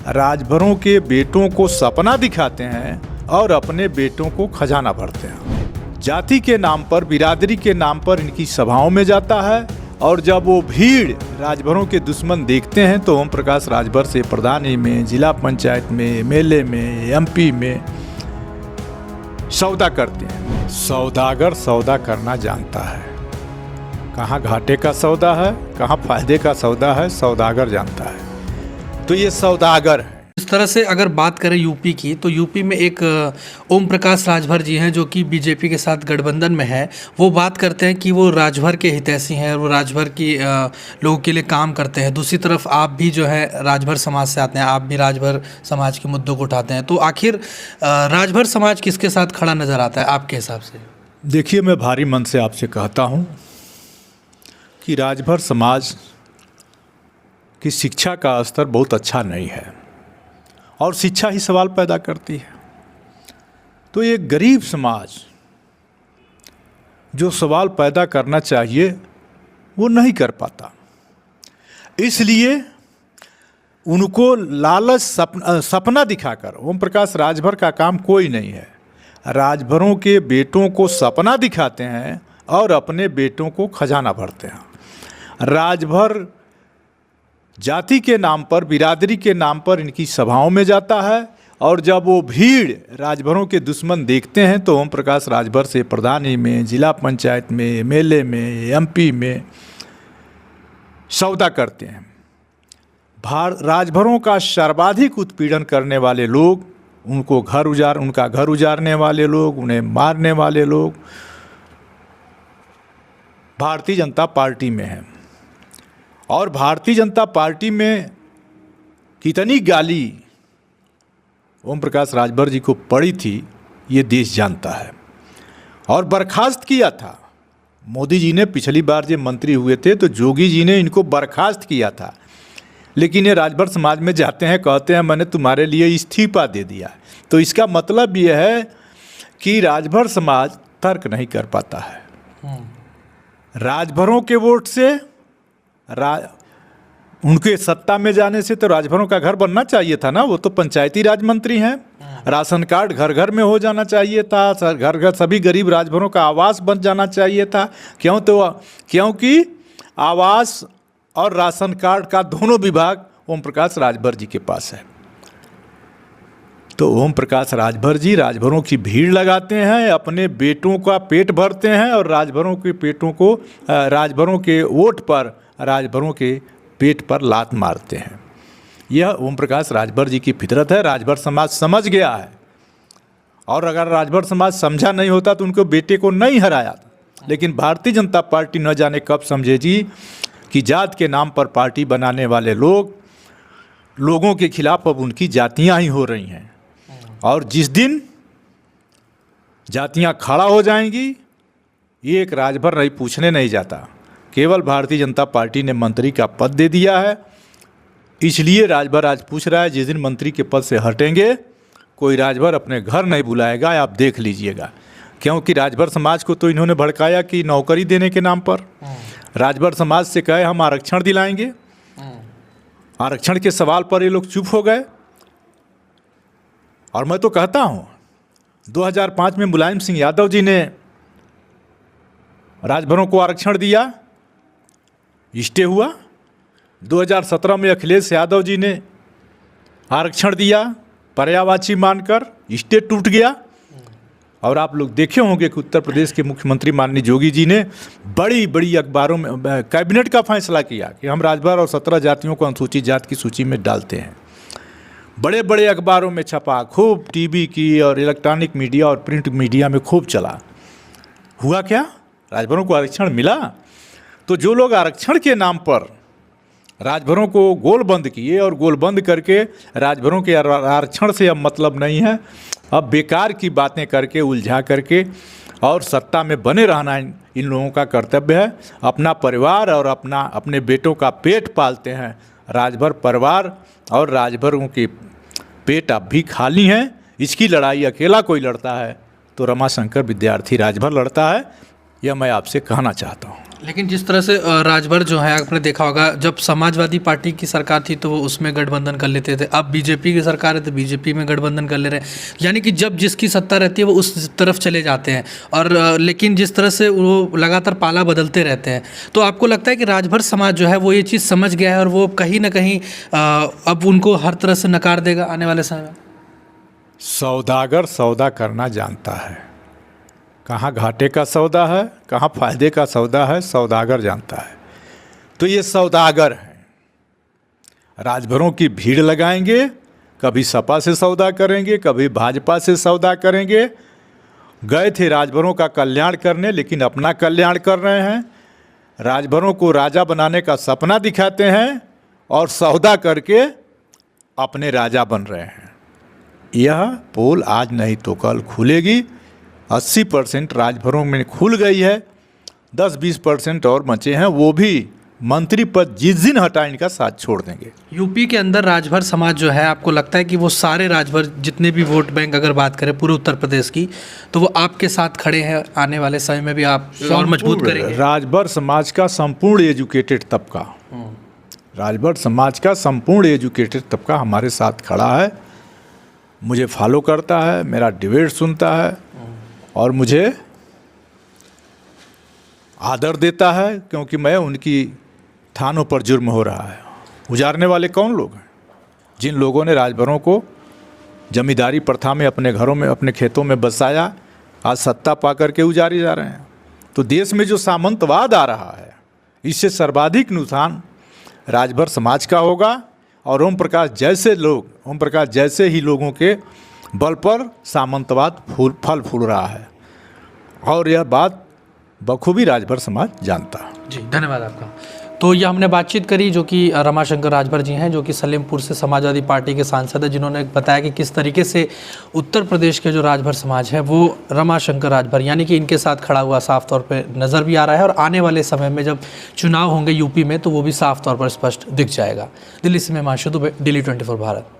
राजभरों के बेटों को सपना दिखाते हैं और अपने बेटों को खजाना भरते हैं। जाति के नाम पर, बिरादरी के नाम पर इनकी सभाओं में जाता है और जब वो भीड़ राजभरों के दुश्मन देखते हैं तो ओम प्रकाश राजभर से प्रधानी में, जिला पंचायत में, एमएलए में, एमपी में सौदा करते हैं। सौदागर सौदा करना जानता है, कहाँ घाटे का सौदा है, कहाँ फायदे का सौदा है, सौदागर जानता है। तो ये सौदागर है। इस तरह से अगर बात करें यूपी की, तो यूपी में एक ओम प्रकाश राजभर जी हैं जो कि बीजेपी के साथ गठबंधन में है। वो बात करते हैं कि वो राजभर के हितैषी हैं, वो राजभर की लोगों के लिए काम करते हैं। दूसरी तरफ आप भी जो है राजभर समाज से आते हैं, आप भी राजभर समाज के मुद्दों को उठाते हैं। तो आखिर राजभर समाज किसके साथ खड़ा नज़र आता है आपके हिसाब से? देखिए, मैं भारी मन से आपसे कहता हूँ कि राजभर समाज की शिक्षा का स्तर बहुत अच्छा नहीं है और शिक्षा ही सवाल पैदा करती है। तो ये गरीब समाज जो सवाल पैदा करना चाहिए वो नहीं कर पाता, इसलिए उनको लालच सपना दिखाकर, ओम प्रकाश राजभर का काम कोई नहीं है, राजभरों के बेटों को सपना दिखाते हैं और अपने बेटों को खजाना भरते हैं। राजभर जाति के नाम पर, बिरादरी के नाम पर इनकी सभाओं में जाता है और जब वो भीड़ राजभरों के दुश्मन देखते हैं तो ओम प्रकाश राजभर से प्रधानी में, जिला पंचायत में, एमएलए में, एमपी में सौदा करते हैं। राजभरों का सर्वाधिक उत्पीड़न करने वाले लोग, उनका घर उजाड़ने वाले लोग, उन्हें मारने वाले लोग भारतीय जनता पार्टी में हैं। और भारतीय जनता पार्टी में कितनी गाली ओम प्रकाश राजभर जी को पड़ी थी ये देश जानता है। और बर्खास्त किया था मोदी जी ने। पिछली बार जब मंत्री हुए थे तो जोगी जी ने इनको बर्खास्त किया था, लेकिन ये राजभर समाज में जाते हैं, कहते हैं मैंने तुम्हारे लिए इस्तीफा दे दिया। तो इसका मतलब ये है कि राजभर समाज तर्क नहीं कर पाता है। राजभरों के वोट से, उनके सत्ता में जाने से तो राजभरों का घर बनना चाहिए था ना। वो तो पंचायती राज मंत्री हैं। राशन कार्ड घर घर में हो जाना चाहिए था, घर घर सभी गरीब राजभरों का आवास बन जाना चाहिए था। क्योंकि आवास और राशन कार्ड का दोनों विभाग ओम प्रकाश राजभर जी के पास है। तो ओम प्रकाश राजभर जी राजभरों की भीड़ लगाते हैं, अपने बेटों का पेट भरते हैं और राजभरों के पेटों को, राजभरों के वोट पर, राजभरों के पेट पर लात मारते हैं। यह ओम प्रकाश राजभर जी की फितरत है। राजभर समाज समझ गया है, और अगर राजभर समाज समझा नहीं होता तो उनके बेटे को नहीं हराया। लेकिन भारतीय जनता पार्टी न जाने कब समझेगी कि जात के नाम पर पार्टी बनाने वाले लोगों के खिलाफ अब उनकी जातियां ही हो रही हैं। और जिस दिन जातियां खड़ा हो जाएंगी, ये एक राजभर नहीं पूछने नहीं जाता। केवल भारतीय जनता पार्टी ने मंत्री का पद दे दिया है, इसलिए राजभर आज पूछ रहा है जिस दिन मंत्री के पद से हटेंगे कोई राजभर अपने घर नहीं बुलाएगा, आप देख लीजिएगा। क्योंकि राजभर समाज को तो इन्होंने भड़काया कि नौकरी देने के नाम पर राजभर समाज से कहे हम आरक्षण दिलाएंगे। आरक्षण के सवाल पर ये लोग चुप हो गए। और मैं तो कहता हूँ 2005 में मुलायम सिंह यादव जी ने राजभरों को आरक्षण दिया, स्टे हुआ। 2017 में अखिलेश यादव जी ने आरक्षण दिया पर्यायवाची मानकर, स्टे टूट गया। और आप लोग देखे होंगे कि उत्तर प्रदेश के मुख्यमंत्री माननीय जोगी जी ने बड़ी बड़ी अखबारों में कैबिनेट का फैसला किया कि हम राजभर और 17 जातियों को अनुसूचित जाति की सूची में डालते हैं। बड़े बड़े अखबारों में छपा, खूब टीवी की और इलेक्ट्रॉनिक मीडिया और प्रिंट मीडिया में खूब चला। हुआ क्या? राजभरों को आरक्षण मिला। तो जो लोग आरक्षण के नाम पर राजभरों को गोलबंद किए और गोलबंद करके राजभरों के आरक्षण से अब मतलब नहीं है, अब बेकार की बातें करके, उलझा करके और सत्ता में बने रहना इन लोगों का कर्तव्य है। अपना परिवार और अपने बेटों का पेट पालते हैं। राजभर परिवार और राजभरों के पेट अब भी खाली हैं। इसकी लड़ाई अकेला कोई लड़ता है तो रमाशंकर विद्यार्थी राजभर लड़ता है, यह मैं आपसे कहना चाहता हूँ। लेकिन जिस तरह से राजभर जो है आपने देखा होगा, जब समाजवादी पार्टी की सरकार थी तो वो उसमें गठबंधन कर लेते थे, अब बीजेपी की सरकार है तो बीजेपी में गठबंधन कर ले रहे हैं, यानी कि जब जिसकी सत्ता रहती है वो उस तरफ चले जाते हैं। और लेकिन जिस तरह से वो लगातार पाला बदलते रहते हैं, तो आपको लगता है कि राजभर समाज जो है वो ये चीज़ समझ गया है और वो कहीं ना कहीं अब उनको हर तरह से नकार देगा आने वाले समय में? सौदागर सौदा करना जानता है, कहाँ घाटे का सौदा है, कहाँ फायदे का सौदा है, सौदागर जानता है। तो ये सौदागर हैं, राजभरों की भीड़ लगाएंगे, कभी सपा से सौदा करेंगे, कभी भाजपा से सौदा करेंगे। गए थे राजभरों का कल्याण करने, लेकिन अपना कल्याण कर रहे हैं। राजभरों को राजा बनाने का सपना दिखाते हैं और सौदा करके अपने राजा बन रहे हैं। यह पोल आज नहीं तो कल खुलेगी। 80% राजभरों में खुल गई है, 10-20% और बचे हैं, वो भी मंत्री पद जिस दिन हटाए इनका साथ छोड़ देंगे। यूपी के अंदर राजभर समाज जो है, आपको लगता है कि वो सारे राजभर जितने भी वोट बैंक अगर बात करें पूरे उत्तर प्रदेश की, तो वो आपके साथ खड़े हैं आने वाले समय में भी आप और मजबूत करेंगे? राजभर समाज का संपूर्ण एजुकेटेड तबका, राजभर समाज का संपूर्ण एजुकेटेड तबका हमारे साथ खड़ा है, मुझे फॉलो करता है, मेरा डिबेट सुनता है और मुझे आदर देता है, क्योंकि मैं उनकी थानों पर जुर्म हो रहा है। उजारने वाले कौन लोग हैं? जिन लोगों ने राजभरों को जमींदारी प्रथा में अपने घरों में, अपने खेतों में बसाया, आज सत्ता पा करके उजारे जा रहे हैं। तो देश में जो सामंतवाद आ रहा है, इससे सर्वाधिक नुकसान राजभर समाज का होगा। और ओम प्रकाश जैसे ही लोगों के बल पर सामंतवाद फल फूल रहा है, और यह बात बखूबी राजभर समाज जानता है। जी, धन्यवाद आपका। तो ये हमने बातचीत करी जो कि रमाशंकर राजभर जी हैं, जो कि सलेमपुर से समाजवादी पार्टी के सांसद है, जिन्होंने बताया कि किस तरीके से उत्तर प्रदेश के जो राजभर समाज है वो रमाशंकर राजभर यानी कि इनके साथ खड़ा हुआ साफ तौर पे नज़र भी आ रहा है, और आने वाले समय में जब चुनाव होंगे यूपी में तो वो भी साफ तौर पर स्पष्ट दिख जाएगा। दिल्ली से मैं हिमांशु दुबे, दिल्ली 24 भारत।